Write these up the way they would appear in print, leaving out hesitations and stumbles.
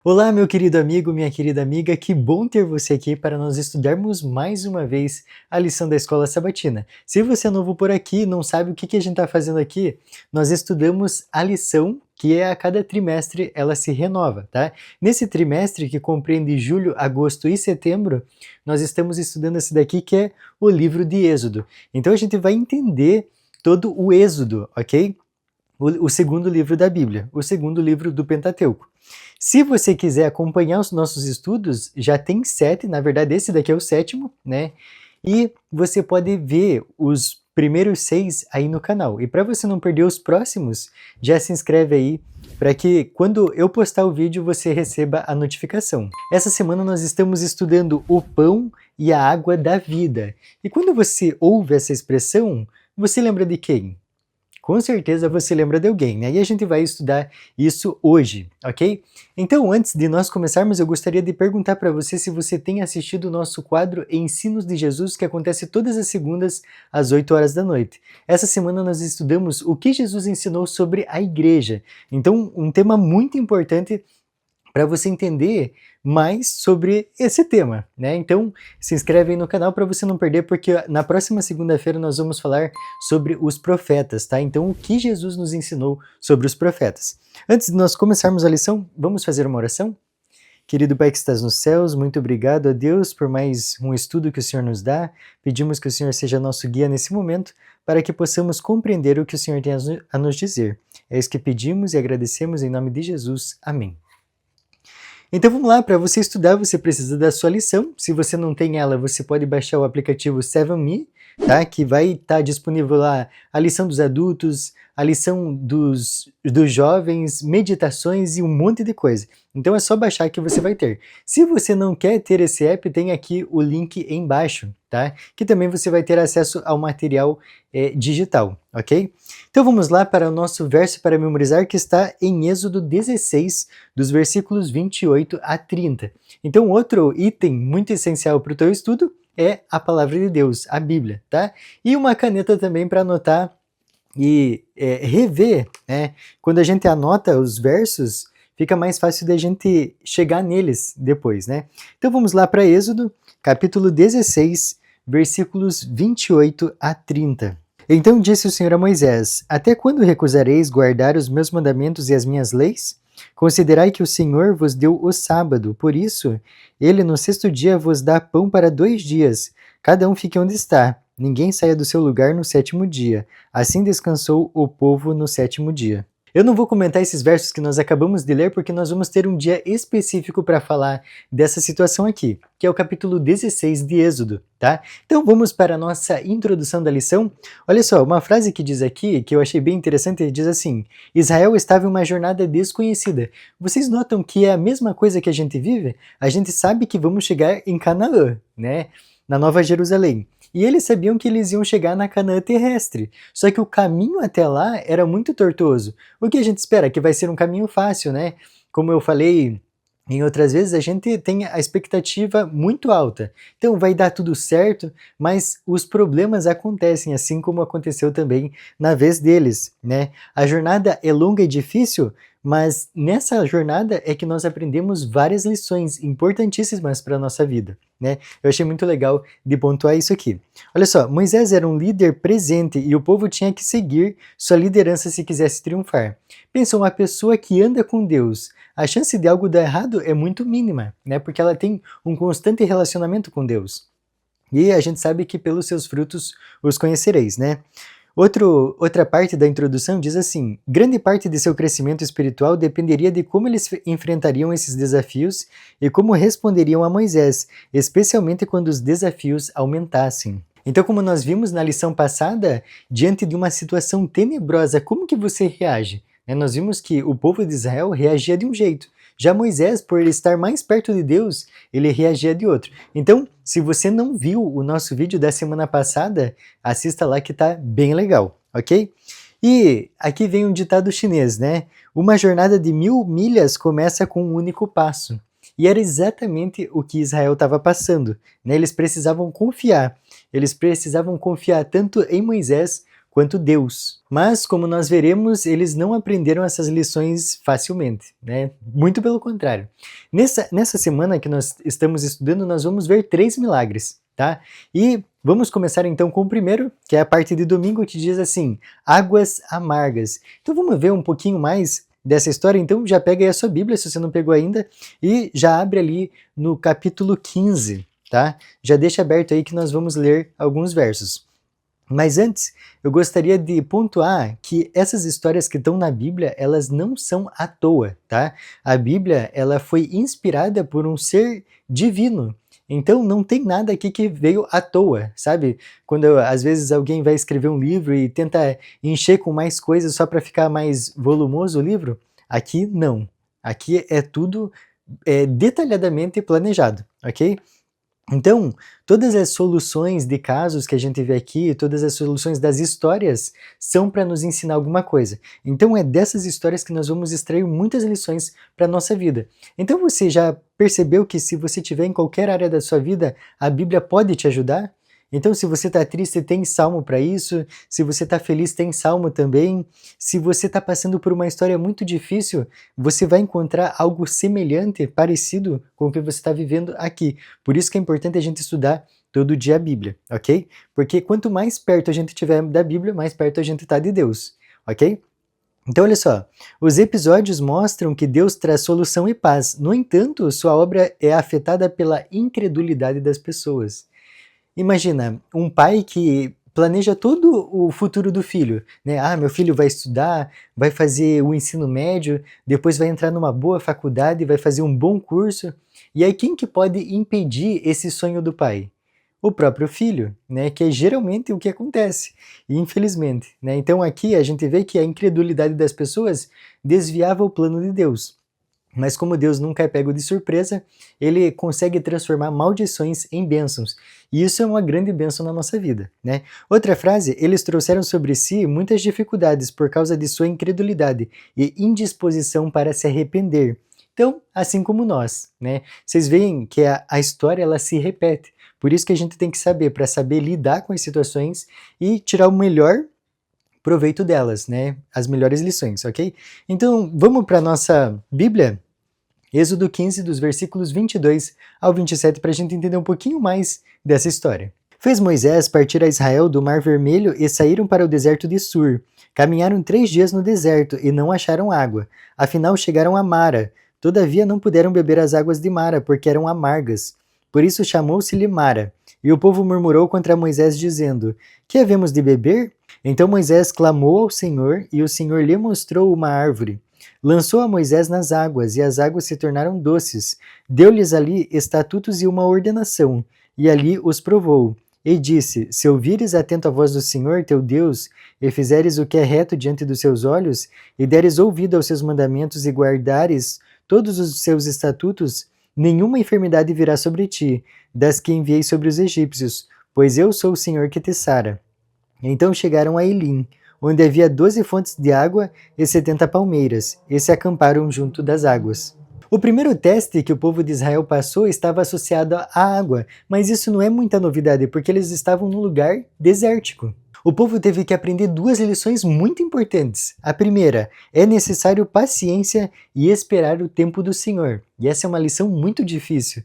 Olá, meu querido amigo, minha querida amiga, que bom ter você aqui para nós estudarmos mais uma vez a lição da Escola Sabatina. Se você é novo por aqui e não sabe o que a gente está fazendo aqui, nós estudamos a lição que é a cada trimestre ela se renova, tá? Nesse trimestre que compreende julho, agosto e setembro, nós estamos estudando esse daqui que é o livro de Êxodo. Então a gente vai entender todo o Êxodo, ok? O segundo livro da Bíblia, o segundo livro do Pentateuco. Se você quiser acompanhar os nossos estudos, já tem 7, na verdade esse daqui é o sétimo, né? E você pode ver os primeiros 6 aí no canal. E para você não perder os próximos, já se inscreve aí para que quando eu postar o vídeo você receba a notificação. Essa semana nós estamos estudando o pão e a água da vida. E quando você ouve essa expressão, você lembra de quem? Com certeza você lembra de alguém, né? E a gente vai estudar isso hoje, ok? Então, antes de nós começarmos, eu gostaria de perguntar para você se você tem assistido o nosso quadro Ensinos de Jesus, que acontece todas as segundas às 8 horas da noite. Essa semana nós estudamos o que Jesus ensinou sobre a igreja. Então, um tema muito importante para você entender mais sobre esse tema, né? Então, se inscreve aí no canal para você não perder, porque na próxima segunda-feira nós vamos falar sobre os profetas, tá? Então, o que Jesus nos ensinou sobre os profetas. Antes de nós começarmos a lição, vamos fazer uma oração? Querido Pai que estás nos céus, muito obrigado a Deus por mais um estudo que o Senhor nos dá. Pedimos que o Senhor seja nosso guia nesse momento, para que possamos compreender o que o Senhor tem a nos dizer. É isso que pedimos e agradecemos em nome de Jesus. Amém. Então vamos lá, para você estudar você precisa da sua lição. Se você não tem ela, você pode baixar o aplicativo 7Me, tá? Que vai estar disponível lá a lição dos adultos, a lição dos jovens, meditações e um monte de coisa. Então é só baixar que você vai ter. Se você não quer ter esse app, tem aqui o link embaixo, tá? Que também você vai ter acesso ao material digital, ok? Então vamos lá para o nosso verso para memorizar, que está em Êxodo 16, dos versículos 28 a 30. Então outro item muito essencial para o teu estudo é a palavra de Deus, a Bíblia, tá? E uma caneta também para anotar e rever, né? Quando a gente anota os versos, fica mais fácil da gente chegar neles depois, né? Então vamos lá para Êxodo, capítulo 16, versículos 28 a 30. Então disse o Senhor a Moisés: Até quando recusareis guardar os meus mandamentos e as minhas leis? Considerai que o Senhor vos deu o sábado, por isso, ele no sexto dia vos dá pão para 2 dias. Cada um fique onde está. Ninguém saia do seu lugar no sétimo dia. Assim descansou o povo no sétimo dia. Eu não vou comentar esses versos que nós acabamos de ler, porque nós vamos ter um dia específico para falar dessa situação aqui, que é o capítulo 16 de Êxodo, tá? Então vamos para a nossa introdução da lição. Olha só, uma frase que diz aqui, que eu achei bem interessante, diz assim: Israel estava em uma jornada desconhecida. Vocês notam que é a mesma coisa que a gente vive? A gente sabe que vamos chegar em Canaã, né? Na Nova Jerusalém. E eles sabiam que eles iam chegar na Canaã terrestre. Só que o caminho até lá era muito tortuoso. O que a gente espera? Que vai ser um caminho fácil, né? Como eu falei em outras vezes, a gente tem a expectativa muito alta. Então vai dar tudo certo, mas os problemas acontecem, assim como aconteceu também na vez deles, né? A jornada é longa e difícil, mas nessa jornada é que nós aprendemos várias lições importantíssimas para a nossa vida, né? Eu achei muito legal de pontuar isso aqui. Olha só, Moisés era um líder presente e o povo tinha que seguir sua liderança se quisesse triunfar. Pensa, uma pessoa que anda com Deus, a chance de algo dar errado é muito mínima, né? Porque ela tem um constante relacionamento com Deus. E a gente sabe que pelos seus frutos os conhecereis, né? Outra parte da introdução diz assim: grande parte de seu crescimento espiritual dependeria de como eles enfrentariam esses desafios e como responderiam a Moisés, especialmente quando os desafios aumentassem. Então, como nós vimos na lição passada, diante de uma situação tenebrosa, como que você reage? Nós vimos que o povo de Israel reagia de um jeito. Já Moisés, por ele estar mais perto de Deus, ele reagia de outro. Então, se você não viu o nosso vídeo da semana passada, assista lá que tá bem legal, ok? E aqui vem um ditado chinês, né? Uma jornada de 1000 milhas começa com um único passo. E era exatamente o que Israel estava passando, né? Eles precisavam confiar tanto em Moisés quanto Deus. Mas, como nós veremos, eles não aprenderam essas lições facilmente, né? Muito pelo contrário. Nessa semana que nós estamos estudando, nós vamos ver 3 milagres, tá? E vamos começar então com o primeiro, que é a parte de domingo, que diz assim, águas amargas. Então vamos ver um pouquinho mais dessa história, então já pega aí a sua Bíblia, se você não pegou ainda, e já abre ali no capítulo 15, tá? Já deixa aberto aí que nós vamos ler alguns versos. Mas antes, eu gostaria de pontuar que essas histórias que estão na Bíblia, elas não são à toa, tá? A Bíblia, ela foi inspirada por um ser divino. Então, não tem nada aqui que veio à toa, sabe? Quando às vezes alguém vai escrever um livro e tenta encher com mais coisas só para ficar mais volumoso o livro, aqui não. Aqui é tudo detalhadamente planejado, ok? Então, todas as soluções de casos que a gente vê aqui, todas as soluções das histórias, são para nos ensinar alguma coisa. Então, é dessas histórias que nós vamos extrair muitas lições para a nossa vida. Então, você já percebeu que se você estiver em qualquer área da sua vida, a Bíblia pode te ajudar? Então, se você está triste, tem salmo para isso. Se você está feliz, tem salmo também. Se você está passando por uma história muito difícil, você vai encontrar algo semelhante, parecido com o que você está vivendo aqui. Por isso que é importante a gente estudar todo dia a Bíblia, ok? Porque quanto mais perto a gente estiver da Bíblia, mais perto a gente está de Deus, ok? Então, olha só, os episódios mostram que Deus traz solução e paz. No entanto, sua obra é afetada pela incredulidade das pessoas. Imagina, um pai que planeja todo o futuro do filho, né? Ah, meu filho vai estudar, vai fazer o ensino médio, depois vai entrar numa boa faculdade, vai fazer um bom curso. E aí quem que pode impedir esse sonho do pai? O próprio filho, né? Que é geralmente o que acontece, infelizmente, né? Então aqui a gente vê que a incredulidade das pessoas desviava o plano de Deus. Mas como Deus nunca é pego de surpresa, ele consegue transformar maldições em bênçãos. E isso é uma grande bênção na nossa vida, né? Outra frase, eles trouxeram sobre si muitas dificuldades por causa de sua incredulidade e indisposição para se arrepender. Então, assim como nós, né? Vocês veem que a história ela se repete. Por isso que a gente tem que saber, para saber lidar com as situações e tirar o melhor proveito delas, né? As melhores lições, ok? Então, vamos para a nossa Bíblia? Êxodo 15, dos versículos 22 ao 27, para a gente entender um pouquinho mais dessa história. Fez Moisés partir a Israel do Mar Vermelho e saíram para o deserto de Sur. Caminharam 3 dias no deserto e não acharam água. Afinal, chegaram a Mara. Todavia, não puderam beber as águas de Mara, porque eram amargas. Por isso chamou-se-lhe Mara. E o povo murmurou contra Moisés, dizendo: Que havemos de beber? Então Moisés clamou ao Senhor, e o Senhor lhe mostrou uma árvore. Lançou a Moisés nas águas, e as águas se tornaram doces. Deu-lhes ali estatutos e uma ordenação, e ali os provou. E disse: Se ouvires atento a voz do Senhor teu Deus, e fizeres o que é reto diante dos seus olhos, e deres ouvido aos seus mandamentos e guardares todos os seus estatutos, nenhuma enfermidade virá sobre ti, das que enviei sobre os egípcios, pois eu sou o Senhor que te sara. Então chegaram a Elim, onde havia 12 fontes de água e 70 palmeiras, e se acamparam junto das águas. O primeiro teste que o povo de Israel passou estava associado à água, mas isso não é muita novidade, porque eles estavam num lugar desértico. O povo teve que aprender 2 lições muito importantes. A primeira, é necessário paciência e esperar o tempo do Senhor. E essa é uma lição muito difícil.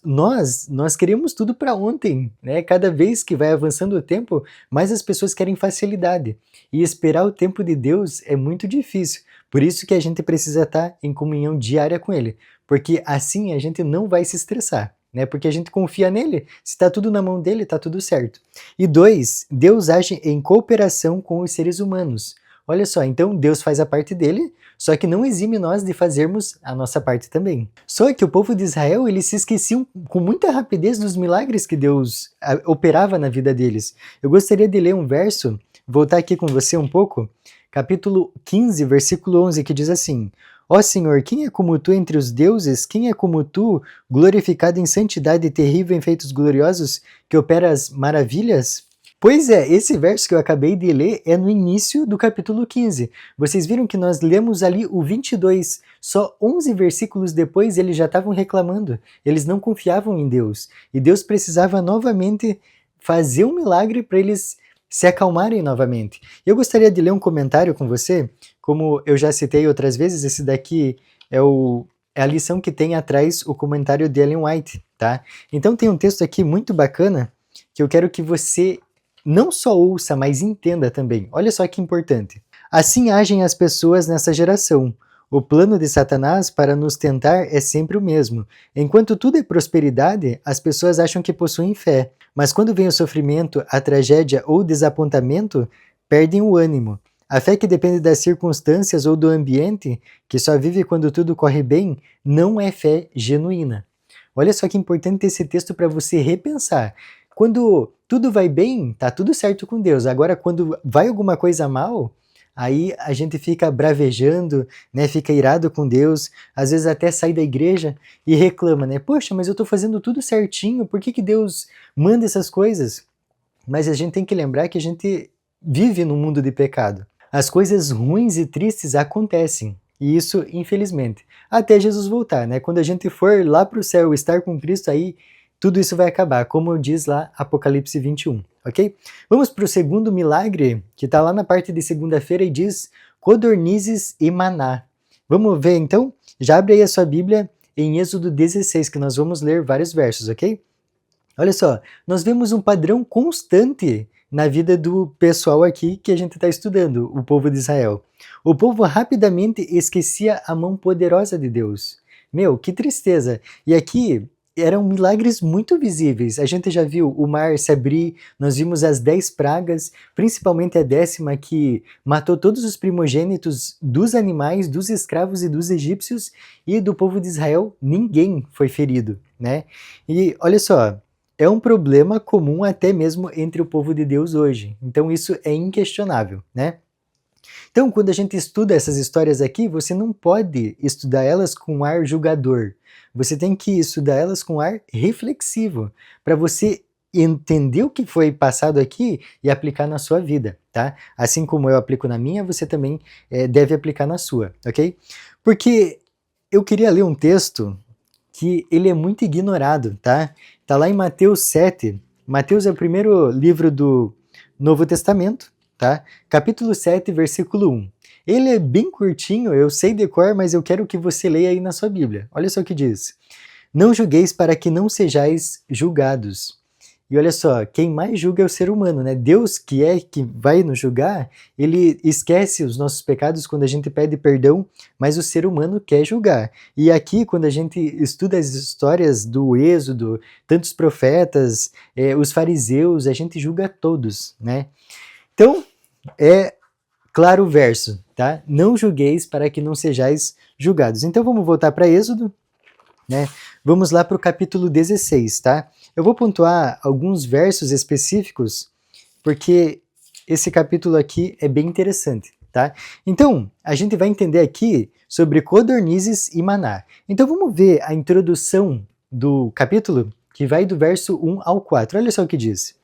Nós queremos tudo para ontem, né? Cada vez que vai avançando o tempo, mais as pessoas querem facilidade. E esperar o tempo de Deus é muito difícil. Por isso que a gente precisa estar em comunhão diária com Ele, porque assim a gente não vai se estressar. Né? Porque a gente confia nele, se está tudo na mão dele, está tudo certo. E 2, Deus age em cooperação com os seres humanos. Olha só, então Deus faz a parte dele, só que não exime nós de fazermos a nossa parte também. Só que o povo de Israel, eles se esqueciam com muita rapidez dos milagres que Deus operava na vida deles. Eu gostaria de ler um verso, voltar aqui com você um pouco, capítulo 15, versículo 11, que diz assim: Ó Senhor, quem é como tu entre os deuses? Quem é como tu, glorificado em santidade e terrível em feitos gloriosos, que operas maravilhas? Pois é, esse verso que eu acabei de ler é no início do capítulo 15. Vocês viram que nós lemos ali o 22. Só 11 versículos depois eles já estavam reclamando. Eles não confiavam em Deus. E Deus precisava novamente fazer um milagre para eles se acalmarem novamente. Eu gostaria de ler um comentário com você, como eu já citei outras vezes, esse daqui é a lição que tem atrás o comentário de Ellen White, tá? Então tem um texto aqui muito bacana que eu quero que você não só ouça, mas entenda também. Olha só que importante. Assim agem as pessoas nessa geração. O plano de Satanás para nos tentar é sempre o mesmo. Enquanto tudo é prosperidade, as pessoas acham que possuem fé. Mas quando vem o sofrimento, a tragédia ou o desapontamento, perdem o ânimo. A fé que depende das circunstâncias ou do ambiente, que só vive quando tudo corre bem, não é fé genuína. Olha só que importante esse texto para você repensar. Quando tudo vai bem, tá tudo certo com Deus. Agora, quando vai alguma coisa mal, aí a gente fica bravejando, né? Fica irado com Deus, às vezes até sai da igreja e reclama, né? Poxa, mas eu estou fazendo tudo certinho, por que Deus manda essas coisas? Mas a gente tem que lembrar que a gente vive num mundo de pecado. As coisas ruins e tristes acontecem. E isso, infelizmente, até Jesus voltar, né? Quando a gente for lá para o céu estar com Cristo, aí tudo isso vai acabar, como diz lá Apocalipse 21, ok? Vamos para o segundo milagre, que está lá na parte de segunda-feira e diz codornizes e maná. Vamos ver então? Já abre aí a sua Bíblia em Êxodo 16, que nós vamos ler vários versos, ok? Olha só, nós vemos um padrão constante na vida do pessoal aqui que a gente está estudando, o povo de Israel. O povo rapidamente esquecia a mão poderosa de Deus. Meu, que tristeza! E aqui eram milagres muito visíveis. A gente já viu o mar se abrir, nós vimos as 10 pragas, principalmente a 10ª que matou todos os primogênitos dos animais, dos escravos e dos egípcios, e do povo de Israel ninguém foi ferido, né? E olha só, é um problema comum até mesmo entre o povo de Deus hoje. Então isso é inquestionável, né? Então, quando a gente estuda essas histórias aqui, você não pode estudar elas com ar julgador. Você tem que estudar elas com ar reflexivo, para você entender o que foi passado aqui e aplicar na sua vida, tá? Assim como eu aplico na minha, você também deve aplicar na sua, ok? Porque eu queria ler um texto que ele é muito ignorado, tá? Tá lá em Mateus 7. Mateus é o primeiro livro do Novo Testamento, tá? Capítulo 7, versículo 1. Ele é bem curtinho, eu sei de cor, mas eu quero que você leia aí na sua Bíblia. Olha só o que diz. Não julgueis para que não sejais julgados. E olha só, quem mais julga é o ser humano, né? Deus que vai nos julgar, ele esquece os nossos pecados quando a gente pede perdão, mas o ser humano quer julgar. E aqui, quando a gente estuda as histórias do Êxodo, tantos profetas, os fariseus, a gente julga todos, né? Então, é claro o verso, tá? Não julgueis para que não sejais julgados. Então vamos voltar para Êxodo, né? Vamos lá para o capítulo 16, tá? Eu vou pontuar alguns versos específicos, porque esse capítulo aqui é bem interessante, tá? Então, a gente vai entender aqui sobre codornizes e maná. Então vamos ver a introdução do capítulo, que vai do verso 1 ao 4. Olha só o que diz.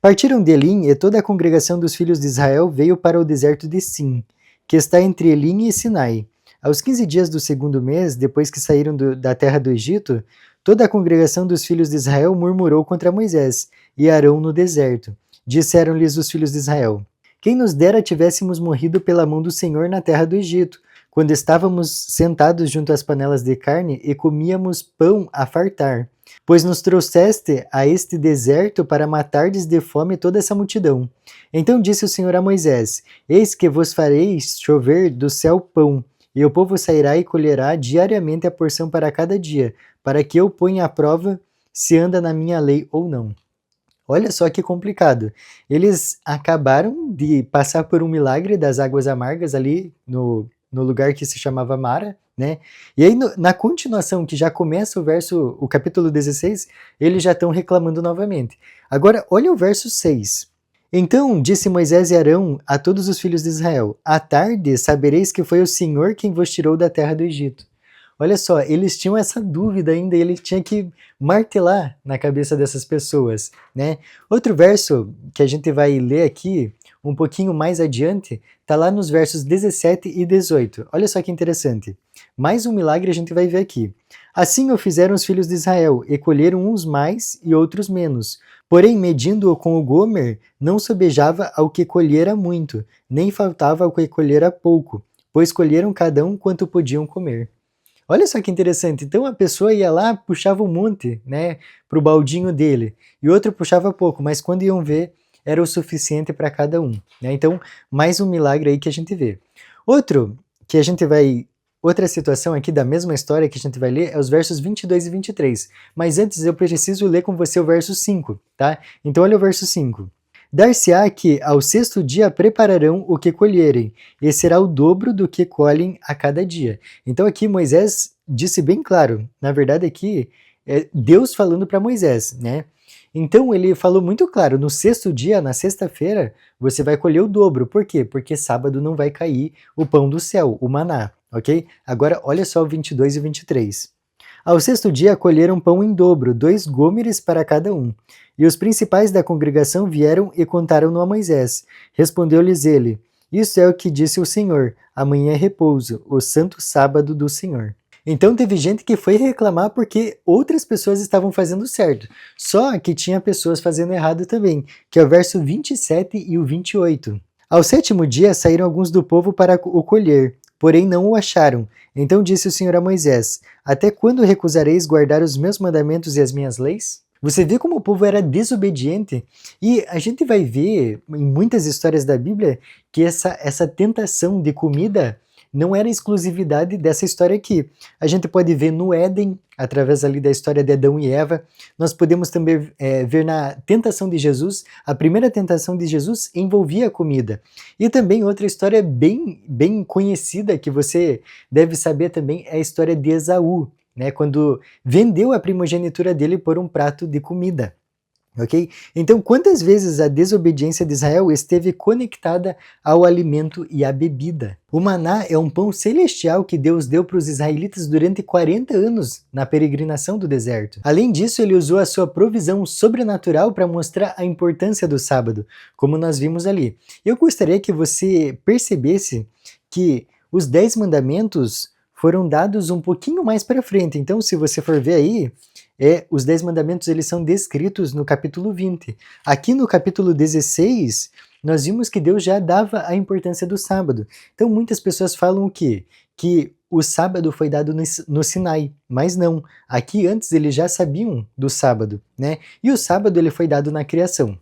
Partiram de Elim, e toda a congregação dos filhos de Israel veio para o deserto de Sim, que está entre Elim e Sinai. Aos 15 dias do segundo mês, depois que saíram da terra do Egito, toda a congregação dos filhos de Israel murmurou contra Moisés e Arão no deserto. Disseram-lhes os filhos de Israel: Quem nos dera tivéssemos morrido pela mão do Senhor na terra do Egito, quando estávamos sentados junto às panelas de carne e comíamos pão a fartar. Pois nos trouxeste a este deserto para matardes de fome toda essa multidão. Então disse o Senhor a Moisés: Eis que vos fareis chover do céu pão, e o povo sairá e colherá diariamente a porção para cada dia, para que eu ponha à prova se anda na minha lei ou não. Olha só que complicado. Eles acabaram de passar por um milagre das águas amargas ali no lugar que se chamava Mara, né? E aí na continuação, que já começa o capítulo 16, eles já estão reclamando novamente. Agora, olha o verso 6. Então disse Moisés e Arão a todos os filhos de Israel: À tarde sabereis que foi o Senhor quem vos tirou da terra do Egito. Olha só, eles tinham essa dúvida ainda, e ele tinha que martelar na cabeça dessas pessoas, né? Outro verso que a gente vai ler aqui, um pouquinho mais adiante, está lá nos versos 17 e 18. Olha só que interessante. Mais um milagre a gente vai ver aqui. Assim o fizeram os filhos de Israel, e colheram uns mais e outros menos. Porém, medindo-o com o gomer, não sobejava ao que colhera muito, nem faltava ao que colhera pouco, pois colheram cada um quanto podiam comer. Olha só que interessante. Então a pessoa ia lá, puxava um monte, né, pro baldinho dele, e outro puxava pouco, mas quando iam ver, era o suficiente para cada um, né? Então, mais um milagre aí que a gente vê. Outro que a gente vai outra situação aqui da mesma história que a gente vai ler é os versos 22 e 23. Mas antes eu preciso ler com você o verso 5, tá? Então olha o verso 5. Dar-se-á que ao sexto dia prepararão o que colherem, e será o dobro do que colhem a cada dia. Então aqui Moisés disse bem claro, na verdade aqui é Deus falando para Moisés, né? Então ele falou muito claro, no sexto dia, na sexta-feira, você vai colher o dobro. Por quê? Porque sábado não vai cair o pão do céu, o maná, ok? Agora olha só o 22 e 23. Ao sexto dia colheram pão em dobro, 2 gômeres para cada um. E os principais da congregação vieram e contaram-no a Moisés. Respondeu-lhes ele: Isso é o que disse o Senhor: amanhã é repouso, o santo sábado do Senhor. Então teve gente que foi reclamar porque outras pessoas estavam fazendo certo. Só que tinha pessoas fazendo errado também, que é o verso 27 e o 28. Ao sétimo dia saíram alguns do povo para o colher, porém não o acharam. Então disse o Senhor a Moisés: Até quando recusareis guardar os meus mandamentos e as minhas leis? Você vê como o povo era desobediente? E a gente vai ver em muitas histórias da Bíblia que essa tentação de comida não era exclusividade dessa história aqui. A gente pode ver no Éden, através ali da história de Adão e Eva. Nós podemos também ver na tentação de Jesus. A primeira tentação de Jesus envolvia a comida. E também outra história bem conhecida que você deve saber também é a história de Esaú, né, quando vendeu a primogenitura dele por um prato de comida. Ok? Então, quantas vezes a desobediência de Israel esteve conectada ao alimento e à bebida? O maná é um pão celestial que Deus deu para os israelitas durante 40 anos na peregrinação do deserto. Além disso, ele usou a sua provisão sobrenatural para mostrar a importância do sábado, como nós vimos ali. Eu gostaria que você percebesse que os 10 mandamentos foram dados um pouquinho mais para frente. Então, se você for ver aí, os 10 mandamentos eles são descritos no capítulo 20. Aqui no capítulo 16, nós vimos que Deus já dava a importância do sábado. Então, muitas pessoas falam o quê? Que o sábado foi dado no Sinai, mas não. Aqui antes eles já sabiam do sábado, né? E o sábado ele foi dado na criação.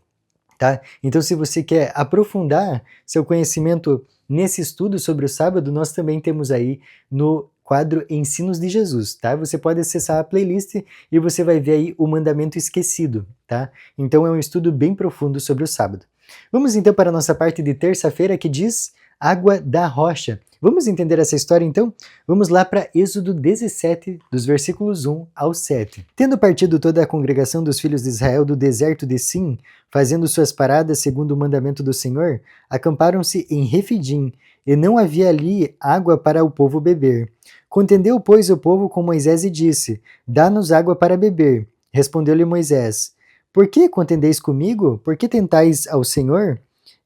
Tá? Então, se você quer aprofundar seu conhecimento nesse estudo sobre o sábado, nós também temos aí no quadro Ensinos de Jesus, tá? Você pode acessar a playlist e você vai ver aí o mandamento esquecido, tá? Então é um estudo bem profundo sobre o sábado. Vamos então para a nossa parte de terça-feira que diz água da rocha. Vamos entender essa história então? Vamos lá para Êxodo 17, dos versículos 1 ao 7. Tendo partido toda a congregação dos filhos de Israel do deserto de Sim, fazendo suas paradas segundo o mandamento do Senhor, acamparam-se em Refidim, e não havia ali água para o povo beber. Contendeu, pois, o povo com Moisés e disse: Dá-nos água para beber. Respondeu-lhe Moisés: Por que contendeis comigo? Por que tentais ao Senhor?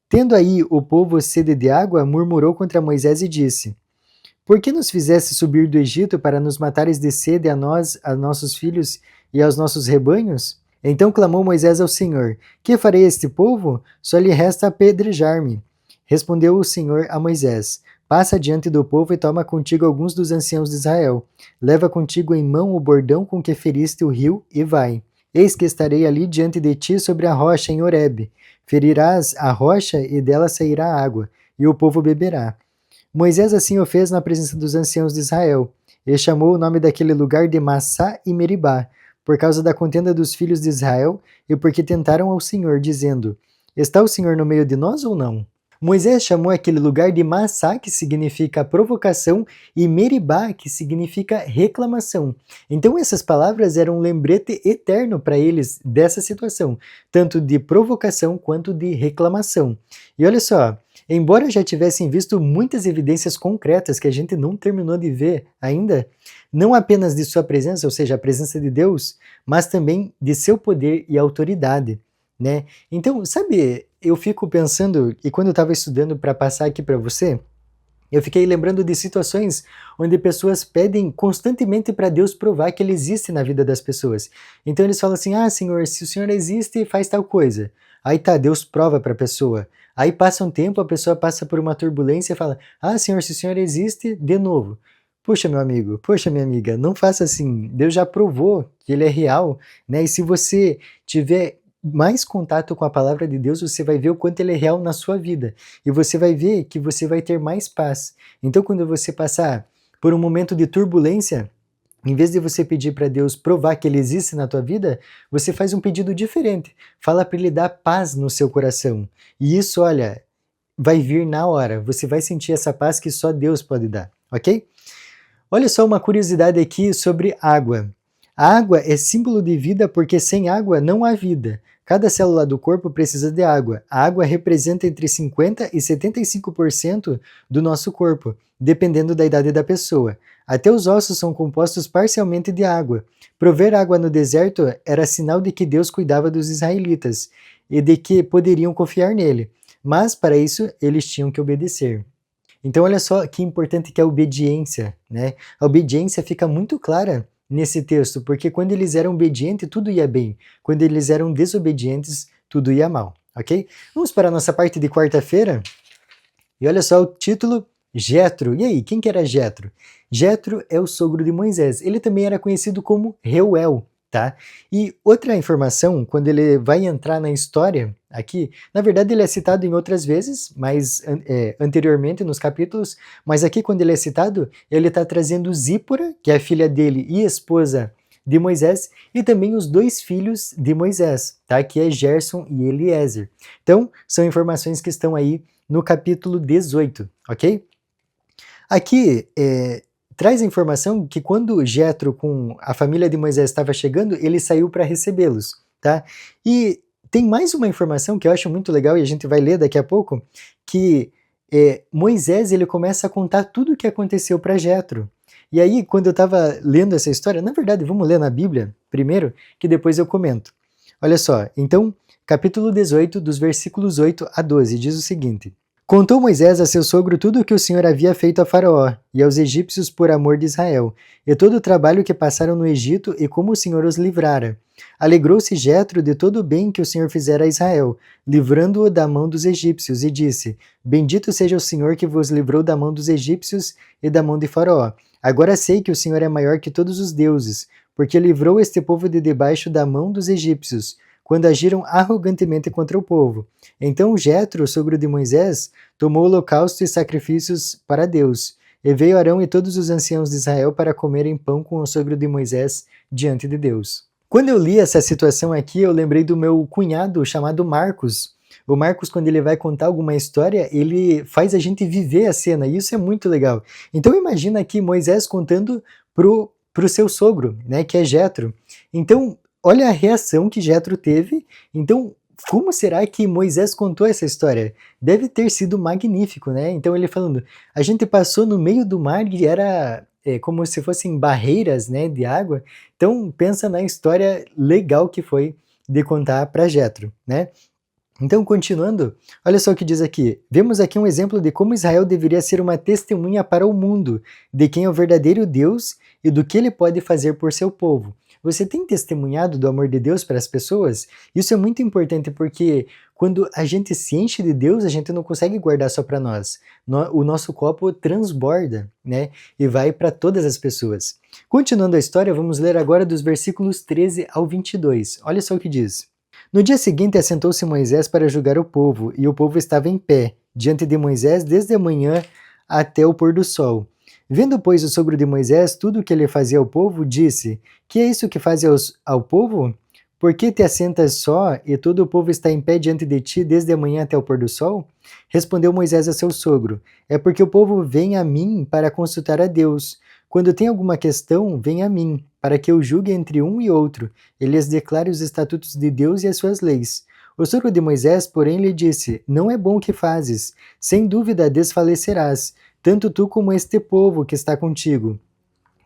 Tendo aí o povo sede de água, murmurou contra Moisés e disse: Por que nos fizeste subir do Egito para nos matares de sede a nós, a nossos filhos e aos nossos rebanhos? Então clamou Moisés ao Senhor: Que farei a este povo? Só lhe resta apedrejar-me. Respondeu o Senhor a Moisés: Passa diante do povo e toma contigo alguns dos anciãos de Israel. Leva contigo em mão o bordão com que feriste o rio e vai. Eis que estarei ali diante de ti sobre a rocha em Horebe. Ferirás a rocha e dela sairá água, e o povo beberá. Moisés assim o fez na presença dos anciãos de Israel, e chamou o nome daquele lugar de Massá e Meribá, por causa da contenda dos filhos de Israel, e porque tentaram ao Senhor, dizendo: Está o Senhor no meio de nós ou não? Moisés chamou aquele lugar de Massá, que significa provocação, e Meribá, que significa reclamação. Então essas palavras eram um lembrete eterno para eles dessa situação, tanto de provocação quanto de reclamação. E olha só, embora já tivessem visto muitas evidências concretas que a gente não terminou de ver ainda, não apenas de sua presença, ou seja, a presença de Deus, mas também de seu poder e autoridade, né? Então, sabe, eu fico pensando, e quando eu estava estudando para passar aqui para você, Eu fiquei lembrando de situações onde pessoas pedem constantemente para Deus provar que Ele existe na vida das pessoas. Então eles falam assim: ah, Senhor, se o Senhor existe, faz tal coisa. Aí tá, Deus prova para a pessoa. Aí passa um tempo, a pessoa passa por uma turbulência e fala: ah, Senhor, se o Senhor existe, de novo. Puxa, meu amigo, puxa, minha amiga, não faça assim. Deus já provou que Ele é real, né? E se você tiver mais contato com a palavra de Deus, você vai ver o quanto Ele é real na sua vida. E você vai ver que você vai ter mais paz. Então, quando você passar por um momento de turbulência, em vez de você pedir para Deus provar que Ele existe na tua vida, você faz um pedido diferente. Fala para Ele dar paz no seu coração. E isso, olha, vai vir na hora. Você vai sentir essa paz que só Deus pode dar, ok? Olha só uma curiosidade aqui sobre água. A água é símbolo de vida porque sem água não há vida. Cada célula do corpo precisa de água. A água representa entre 50% e 75% do nosso corpo, dependendo da idade da pessoa. Até os ossos são compostos parcialmente de água. Prover água no deserto era sinal de que Deus cuidava dos israelitas e de que poderiam confiar nele. Mas, para isso, eles tinham que obedecer. Então, olha só que importante que é a obediência, né? A obediência fica muito clara nesse texto, porque quando eles eram obedientes, tudo ia bem. Quando eles eram desobedientes, tudo ia mal, ok? Vamos para a nossa parte de quarta-feira? E olha só o título, Jetro. E aí, quem que era Jetro? Jetro é o sogro de Moisés. Ele também era conhecido como Reuel, tá? E outra informação, quando ele vai entrar na história aqui, na verdade ele é citado em outras vezes, mas anteriormente nos capítulos, mas aqui quando ele é citado, ele está trazendo Zípora, que é a filha dele e esposa de Moisés, e também os dois filhos de Moisés, tá? Que é Gerson e Eliezer. Então, são informações que estão aí no capítulo 18, ok? Aqui traz a informação que quando Jetro com a família de Moisés estava chegando, ele saiu para recebê-los, tá? E tem mais uma informação que eu acho muito legal e a gente vai ler daqui a pouco, que Moisés ele começa a contar tudo o que aconteceu para Jetro. E aí, quando eu estava lendo essa história, na verdade, vamos ler na Bíblia primeiro, que depois eu comento. Olha só, então, capítulo 18, dos versículos 8 a 12, diz o seguinte: Contou Moisés a seu sogro tudo o que o Senhor havia feito a Faraó e aos egípcios por amor de Israel, e todo o trabalho que passaram no Egito e como o Senhor os livrara. Alegrou-se Jetro de todo o bem que o Senhor fizera a Israel, livrando-o da mão dos egípcios, e disse: Bendito seja o Senhor que vos livrou da mão dos egípcios e da mão de Faraó. Agora sei que o Senhor é maior que todos os deuses, porque livrou este povo de debaixo da mão dos egípcios, quando agiram arrogantemente contra o povo. Então Jetro, sogro de Moisés, tomou holocausto e sacrifícios para Deus. E veio Arão e todos os anciãos de Israel para comerem pão com o sogro de Moisés diante de Deus. Quando eu li essa situação aqui, eu lembrei do meu cunhado chamado Marcos. O Marcos, quando ele vai contar alguma história, ele faz a gente viver a cena, e isso é muito legal. Então imagina aqui Moisés contando pro seu sogro, né, que é Jetro. Então, olha a reação que Jetro teve. Então, como será que Moisés contou essa história? Deve ter sido magnífico, né? Então ele falando, a gente passou no meio do mar e era como se fossem barreiras, né, de água. Então pensa na história legal que foi de contar para Jetro, né? Então, continuando, olha só o que diz aqui. Vemos aqui um exemplo de como Israel deveria ser uma testemunha para o mundo, de quem é o verdadeiro Deus e do que ele pode fazer por seu povo. Você tem testemunhado do amor de Deus para as pessoas? Isso é muito importante porque quando a gente se enche de Deus, a gente não consegue guardar só para nós. O nosso copo transborda, né? E vai para todas as pessoas. Continuando a história, vamos ler agora dos versículos 13 ao 22. Olha só o que diz. No dia seguinte assentou-se Moisés para julgar o povo, e o povo estava em pé, diante de Moisés desde a manhã até o pôr do sol. Vendo, pois, o sogro de Moisés tudo o que ele fazia ao povo, disse: Que é isso que faz ao povo? Por que te assentas só, e todo o povo está em pé diante de ti desde a manhã até o pôr do sol? Respondeu Moisés a seu sogro: É porque o povo vem a mim para consultar a Deus. Quando tem alguma questão, vem a mim, para que eu julgue entre um e outro, e lhes declare os estatutos de Deus e as suas leis. O sogro de Moisés, porém, lhe disse: Não é bom o que fazes, sem dúvida desfalecerás, tanto tu como este povo que está contigo.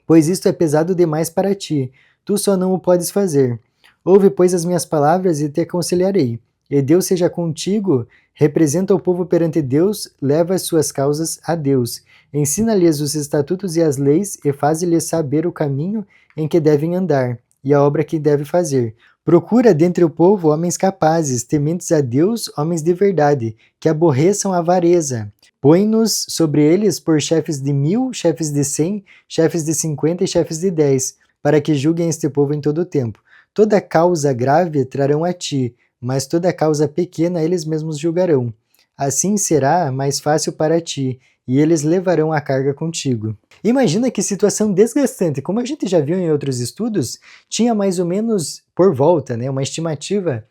Pois isto é pesado demais para ti, tu só não o podes fazer. Ouve, pois, as minhas palavras e te aconselharei. E Deus seja contigo, representa o povo perante Deus, leva as suas causas a Deus, ensina-lhes os estatutos e as leis e faz-lhes saber o caminho em que devem andar e a obra que deve fazer. Procura dentre o povo homens capazes, tementes a Deus, homens de verdade, que aborreçam a avareza. Põe-nos sobre eles por chefes de 1000, chefes de 100, chefes de 50 e chefes de 10, para que julguem este povo em todo o tempo. Toda causa grave trarão a ti, mas toda causa pequena eles mesmos julgarão. Assim será mais fácil para ti, e eles levarão a carga contigo. Imagina que situação desgastante. Como a gente já viu em outros estudos, tinha mais ou menos por volta, uma estimativa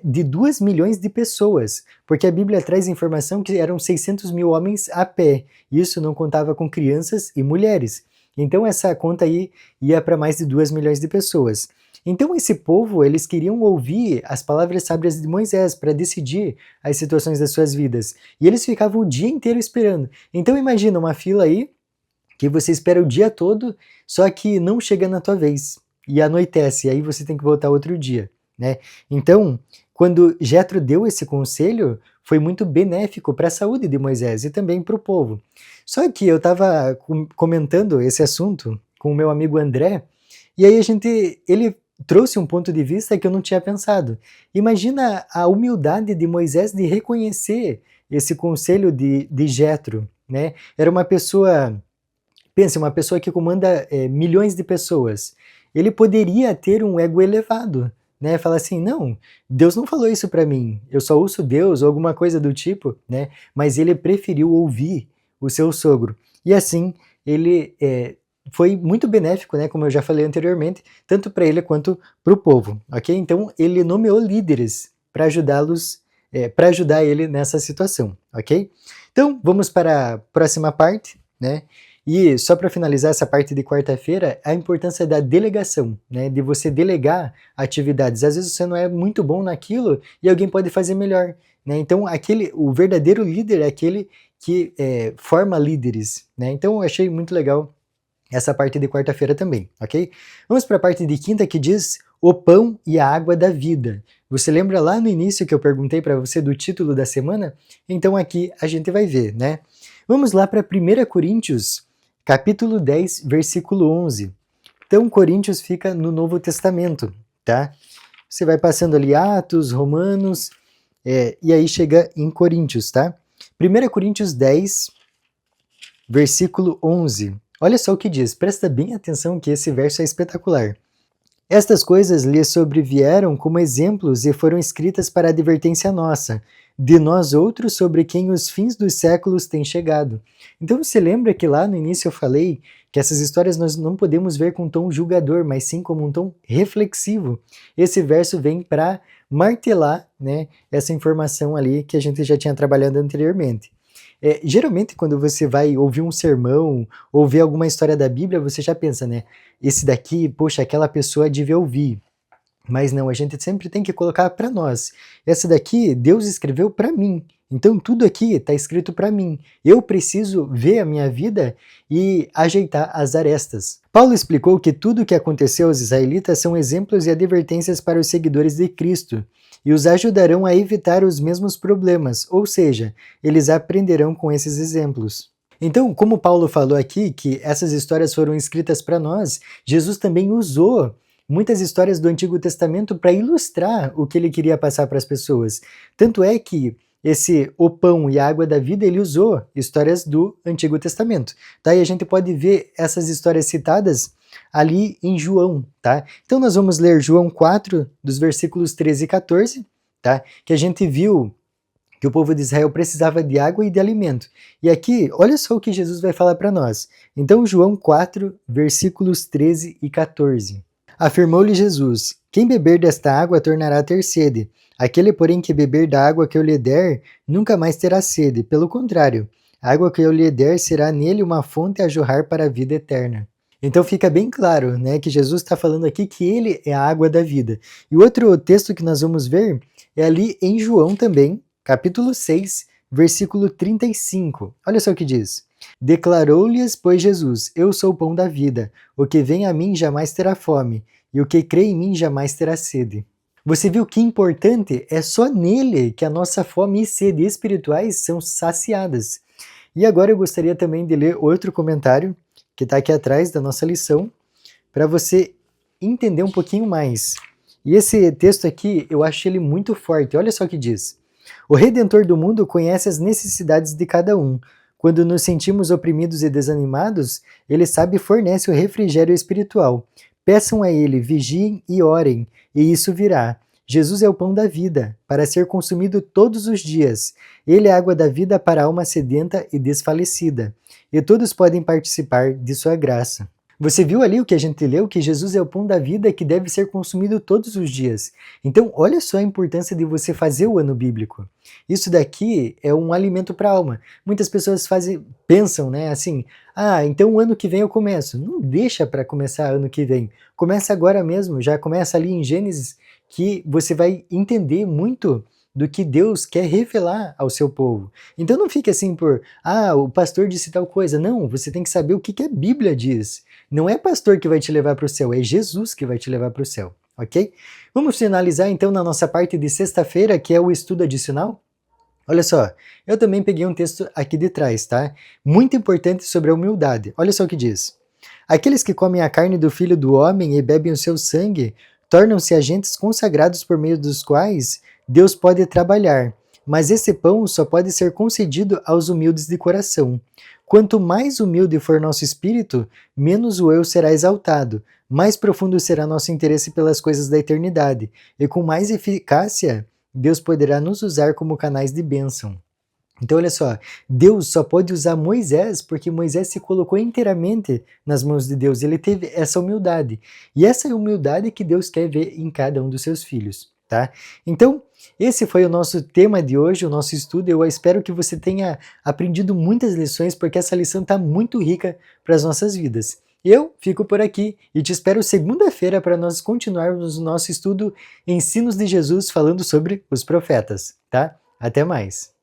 de 2 milhões de pessoas, porque a Bíblia traz informação que eram 600 mil homens a pé. Isso não contava com crianças e mulheres. Então essa conta aí ia para mais de 2 milhões de pessoas. Então esse povo, eles queriam ouvir as palavras sábias de Moisés para decidir as situações das suas vidas. E eles ficavam o dia inteiro esperando. Então imagina uma fila aí, que você espera o dia todo, só que não chega na tua vez. E anoitece, e aí você tem que voltar outro dia, né? Então, quando Jetro deu esse conselho, foi muito benéfico para a saúde de Moisés e também para o povo. Só que eu estava comentando esse assunto com o meu amigo André, e aí ele trouxe um ponto de vista que eu não tinha pensado. Imagina a humildade de Moisés de reconhecer esse conselho de Jetro, né? Era uma pessoa, pense, uma pessoa que comanda milhões de pessoas. Ele poderia ter um ego elevado, né? Falar assim, não, Deus não falou isso para mim, eu só ouço Deus ou alguma coisa do tipo, né? Mas ele preferiu ouvir o seu sogro. E assim, ele foi muito benéfico, né, como eu já falei anteriormente, tanto para ele quanto para o povo, ok? Então ele nomeou líderes para ajudá-los, para ajudar ele nessa situação, ok? Então vamos para a próxima parte, né? E só para finalizar essa parte de quarta-feira, a importância da delegação, né? De você delegar atividades. Às vezes você não é muito bom naquilo e alguém pode fazer melhor, né? Então o verdadeiro líder é aquele que forma líderes, né? Então eu achei muito legal essa parte de quarta-feira também, ok? Vamos para a parte de quinta que diz o pão e a água da vida. Você lembra lá no início que eu perguntei para você do título da semana? Então aqui a gente vai ver, né? Vamos lá para 1 Coríntios, capítulo 10, versículo 11. Então Coríntios fica no Novo Testamento, tá? Você vai passando ali Atos, Romanos, e aí chega em Coríntios, tá? 1 Coríntios 10, versículo 11. Olha só o que diz, presta bem atenção que esse verso é espetacular. Estas coisas lhes sobrevieram como exemplos e foram escritas para advertência nossa, de nós outros sobre quem os fins dos séculos têm chegado. Então você lembra que lá no início eu falei que essas histórias nós não podemos ver com um tom julgador, mas sim como um tom reflexivo. Esse verso vem para martelar, né, essa informação ali que a gente já tinha trabalhado anteriormente. Geralmente, quando você vai ouvir um sermão, ouvir alguma história da Bíblia, você já pensa, né? Esse daqui, poxa, aquela pessoa devia ouvir. Mas não, a gente sempre tem que colocar para nós. Essa daqui, Deus escreveu para mim. Então, tudo aqui está escrito para mim. Eu preciso ver a minha vida e ajeitar as arestas. Paulo explicou que tudo o que aconteceu aos israelitas são exemplos e advertências para os seguidores de Cristo e os ajudarão a evitar os mesmos problemas, ou seja, eles aprenderão com esses exemplos. Então, como Paulo falou aqui, que essas histórias foram escritas para nós, Jesus também usou muitas histórias do Antigo Testamento para ilustrar o que ele queria passar para as pessoas. Tanto é que o pão e a água da vida, ele usou histórias do Antigo Testamento. Tá? E a gente pode ver essas histórias citadas ali em João, tá? Então nós vamos ler João 4, dos versículos 13 e 14, tá? Que a gente viu que o povo de Israel precisava de água e de alimento. E aqui, olha só o que Jesus vai falar para nós. Então João 4, versículos 13 e 14. Afirmou-lhe Jesus: quem beber desta água tornará a ter sede. Aquele, porém, que beber da água que eu lhe der, nunca mais terá sede. Pelo contrário, a água que eu lhe der será nele uma fonte a jorrar para a vida eterna. Então fica bem claro, né, que Jesus está falando aqui que ele é a água da vida. E o outro texto que nós vamos ver é ali em João também, capítulo 6, versículo 35. Olha só o que diz. Declarou-lhes, pois, Jesus: eu sou o pão da vida. O que vem a mim jamais terá fome, e o que crê em mim jamais terá sede. Você viu que importante? É só nele que a nossa fome e sede espirituais são saciadas. E agora eu gostaria também de ler outro comentário que está aqui atrás da nossa lição, para você entender um pouquinho mais. E esse texto aqui, eu acho ele muito forte. Olha só o que diz. O Redentor do mundo conhece as necessidades de cada um. Quando nos sentimos oprimidos e desanimados, ele sabe e fornece o refrigério espiritual. Peçam a ele, vigiem e orem, e isso virá. Jesus é o pão da vida, para ser consumido todos os dias. Ele é a água da vida para a alma sedenta e desfalecida. E todos podem participar de sua graça. Você viu ali o que a gente leu, que Jesus é o pão da vida que deve ser consumido todos os dias. Então, olha só a importância de você fazer o ano bíblico. Isso daqui é um alimento para a alma. Muitas pessoas pensam, né, assim, então o ano que vem eu começo. Não deixa para começar ano que vem. Começa agora mesmo, já começa ali em Gênesis, que você vai entender muito do que Deus quer revelar ao seu povo. Então não fique assim o pastor disse tal coisa. Não, você tem que saber o que a Bíblia diz. Não é pastor que vai te levar para o céu, é Jesus que vai te levar para o céu, ok? Vamos finalizar então na nossa parte de sexta-feira, que é o estudo adicional? Olha só, eu também peguei um texto aqui de trás, tá? Muito importante sobre a humildade. Olha só o que diz. Aqueles que comem a carne do Filho do Homem e bebem o seu sangue tornam-se agentes consagrados por meio dos quais Deus pode trabalhar, mas esse pão só pode ser concedido aos humildes de coração. Quanto mais humilde for nosso espírito, menos o eu será exaltado, mais profundo será nosso interesse pelas coisas da eternidade, e com mais eficácia, Deus poderá nos usar como canais de bênção. Então, olha só, Deus só pode usar Moisés porque Moisés se colocou inteiramente nas mãos de Deus. Ele teve essa humildade. E essa é a humildade que Deus quer ver em cada um dos seus filhos, tá? Então, esse foi o nosso tema de hoje, o nosso estudo. Eu espero que você tenha aprendido muitas lições, porque essa lição está muito rica para as nossas vidas. Eu fico por aqui e te espero segunda-feira para nós continuarmos o nosso estudo Ensinos de Jesus falando sobre os profetas, tá? Até mais!